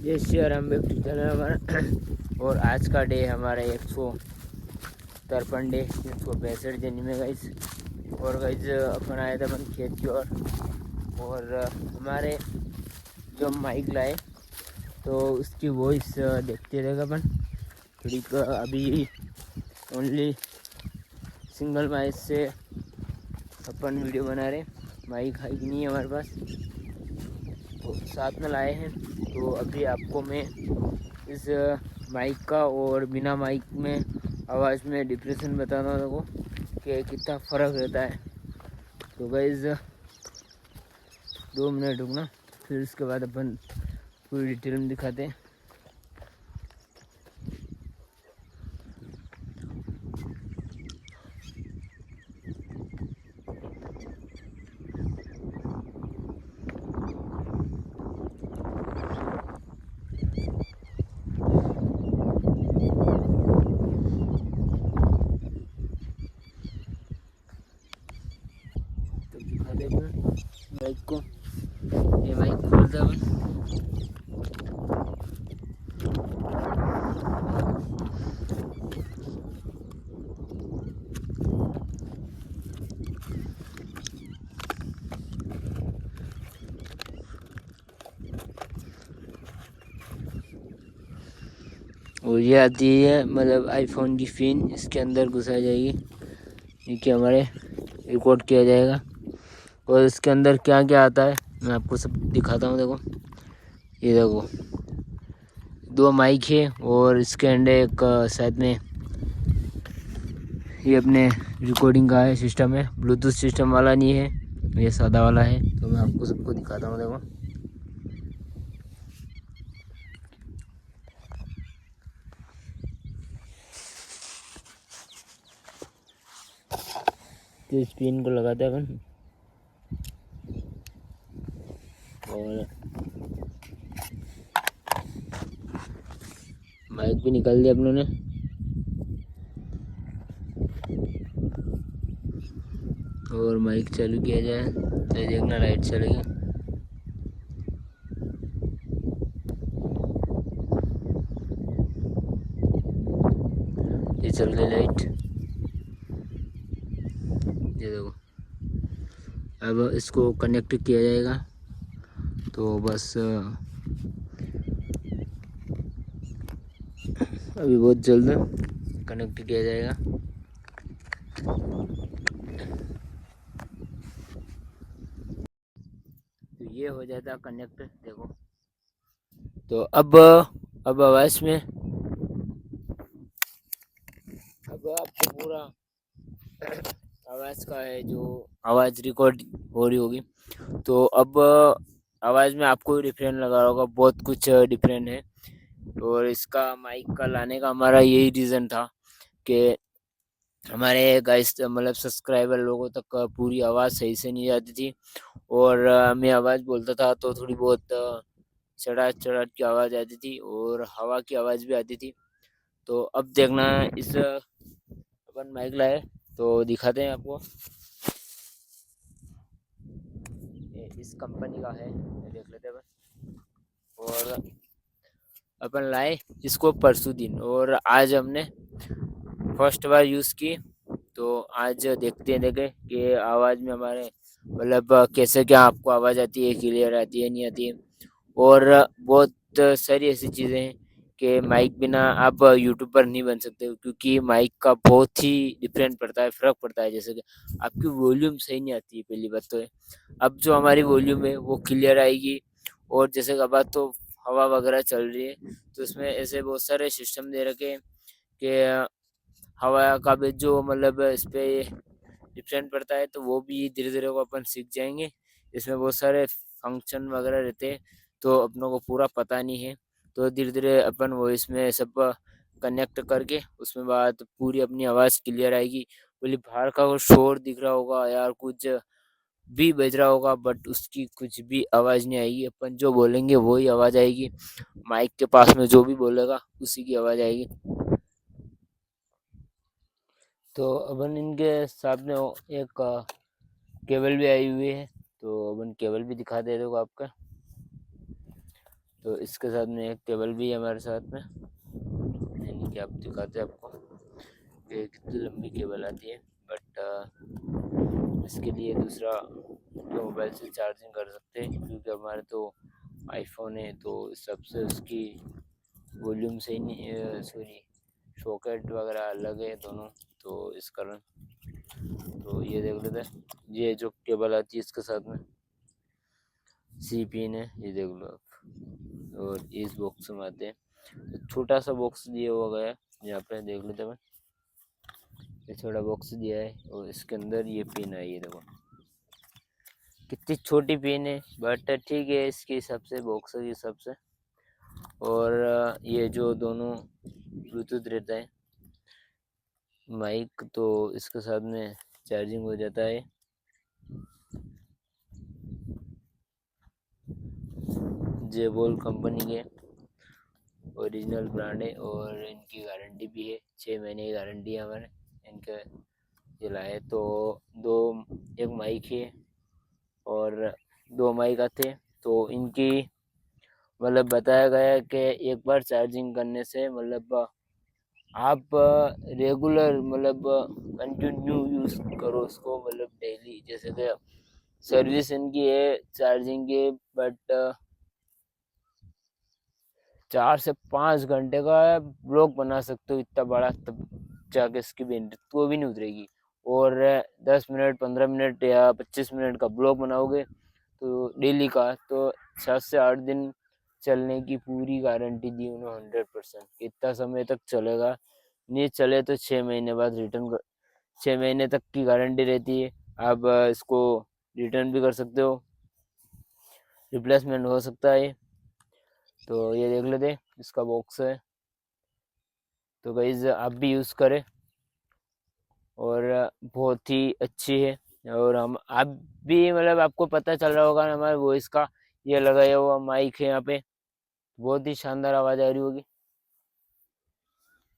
जय Shri Ram back to channel हमारा। और आज का डे हमारा 153 डे 165 दिन में गाइस। और गाइस अपन आए थे अपन खेत की और हमारे जो माइक लाए तो उसकी वॉइस देखते रहेगा अपन थोड़ी। अभी ओनली सिंगल माइक से अपन वीडियो बना रहे, माइक हाइक नहीं है हमारे पास, तो साथ में लाए हैं। तो अभी आपको मैं इस माइक का और बिना माइक में आवाज़ में डिप्रेशन बताता हूँ देखो कि कितना फ़र्क रहता है। तो गाइस 2 मिनट रुकना, फिर उसके बाद अपन पूरी डिटेल में दिखाते हैं। तो दिखाते हैं माइक को, ये माइक खोलता है अपन। और ये आती है मतलब आईफोन की पिन, इसके अंदर घुसाई जाएगी, ये कि हमारे रिकॉर्ड किया जाएगा। और इसके अंदर क्या क्या आता है मैं आपको सब दिखाता हूँ। देखो ये देखो 2 माइक है और इसके अंदर एक साथ में ये अपने रिकॉर्डिंग का है सिस्टम है, ब्लूटूथ सिस्टम वाला नहीं है, ये सादा वाला है। तो मैं आपको सबको दिखाता हूँ। देखो तो इस पिन को लगाते हैं अपन और माइक भी निकाल दिया अपनों ने। और माइक चालू किया जाए तो देखना लाइट चलेगी। ये चल रही लाइट, ये देखो। अब इसको कनेक्ट किया जाएगा तो बस अभी बहुत जल्द कनेक्ट किया जाएगा। तो ये हो जाता कनेक्ट, देखो। तो अब आवाज़ में अब आपको पूरा आवाज़ का है जो आवाज़ रिकॉर्ड हो रही होगी। तो अब आवाज़ में आपको डिफरेंट लगा होगा, बहुत कुछ डिफरेंट है। और इसका माइक का लाने का हमारा यही रीज़न था कि हमारे गाइस मतलब सब्सक्राइबर लोगों तक पूरी आवाज़ सही से नहीं जाती थी। और मैं आवाज़ बोलता था तो थोड़ी बहुत चढ़ा चढ़ा की आवाज़ आती थी और हवा की आवाज़ भी आती थी। तो अब देखना इस अपन माइक लाए तो दिखाते हैं आपको। ये इस कंपनी का है, ये देख लेते हैं अपन। और अपन लाए इसको परसों दिन और आज हमने फर्स्ट बार यूज़ की। तो आज देखते हैं देखे कि आवाज़ में हमारे मतलब कैसे क्या आपको आवाज़ आती है, क्लियर आती है नहीं आती है। और बहुत सारी ऐसी चीज़ें हैं कि माइक बिना आप यूट्यूबर नहीं बन सकते, क्योंकि माइक का बहुत ही डिफरेंट पड़ता है, फ़र्क पड़ता है। जैसे कि आपकी वॉल्यूम सही नहीं आती है, पहली बात तो है। अब जो हमारी वॉल्यूम है वो क्लियर आएगी। और जैसे कि अब तो हवा वगैरह चल रही है तो इसमें ऐसे बहुत सारे सिस्टम दे रखे हैं कि हवा का भी जो मतलब इस पे डिफरेंट पड़ता है, तो वो भी धीरे धीरे को अपन सीख जाएंगे। इसमें बहुत सारे फंक्शन वगैरह रहते हैं तो अपनों को पूरा पता नहीं है। तो धीरे धीरे अपन वो इसमें सब कनेक्ट करके उसमें बात पूरी अपनी आवाज़ क्लियर आएगी। बोले बाहर का वो शोर दिख रहा होगा यार, कुछ भी बज रहा होगा, बट उसकी कुछ भी आवाज़ नहीं आएगी। अपन जो बोलेंगे वही आवाज़ आएगी, माइक के पास में जो भी बोलेगा उसी की आवाज़ आएगी। तो अपन इनके सामने एक केबल भी आई हुई है, तो अपन केबल भी दिखा दे रहे हो आपका। तो इसके साथ में एक केबल भी है हमारे साथ में, यानी कि आप दिखाते हैं आपको कि कितनी लंबी केबल आती है। बट इसके लिए दूसरा जो मोबाइल से चार्जिंग कर सकते हैं, क्योंकि हमारे तो आईफोन है तो इस सबसे उसकी वॉल्यूम से ही नहीं, सॉरी सॉकेट वगैरह अलग है दोनों, तो इस कारण। तो ये देख लेते हैं, ये जो केबल आती है इसके साथ में सी पिन है, ये देख लो आप। और इस बॉक्स में आते हैं, तो छोटा सा बॉक्स दिया हुआ गया है, यहाँ पे देख लेते हैं। ये छोटा बॉक्स दिया है और इसके अंदर ये पिन है, ये देखो कितनी छोटी पिन है, बट ठीक है इसके हिसाब से, बॉक्स के हिसाब से। और ये जो दोनों ब्लूटूथ रहता है माइक, तो इसके साथ में चार्जिंग हो जाता है। जेबोल कंपनी के ओरिजिनल ब्रांड है और इनकी गारंटी भी है, 6 महीने की गारंटी है हमारे इनके दिलाए। तो दो, एक माइक है और 2 माइक आते हैं। तो इनकी मतलब बताया गया है कि एक बार चार्जिंग करने से मतलब आप रेगुलर मतलब कंटिन्यू यूज़ करो उसको, मतलब डेली, जैसे कि सर्विस इनकी है चार्जिंग की, बट 4 से 5 घंटे का ब्लॉक बना सकते हो इतना बड़ा, तब जाके इसकी बैटरी तो भी नहीं उतरेगी। और 10 मिनट 15 मिनट या 25 मिनट का ब्लॉक बनाओगे तो डेली का, तो 7 से 8 दिन चलने की पूरी गारंटी दी उन्होंने, 100%। इतना समय तक चलेगा, नहीं चले तो 6 महीने बाद रिटर्न कर, 6 महीने तक की गारंटी रहती है। आप इसको रिटर्न भी कर सकते हो, रिप्लेसमेंट हो सकता है। तो ये देख लेते हैं, इसका बॉक्स है, तो गाइज आप भी यूज़ करें, और बहुत ही अच्छी है। और हम आप भी मतलब आपको पता चल रहा होगा ना हमारे वॉइस का, ये लगाया हुआ माइक है यहाँ पे, बहुत ही शानदार आवाज़ आ रही होगी।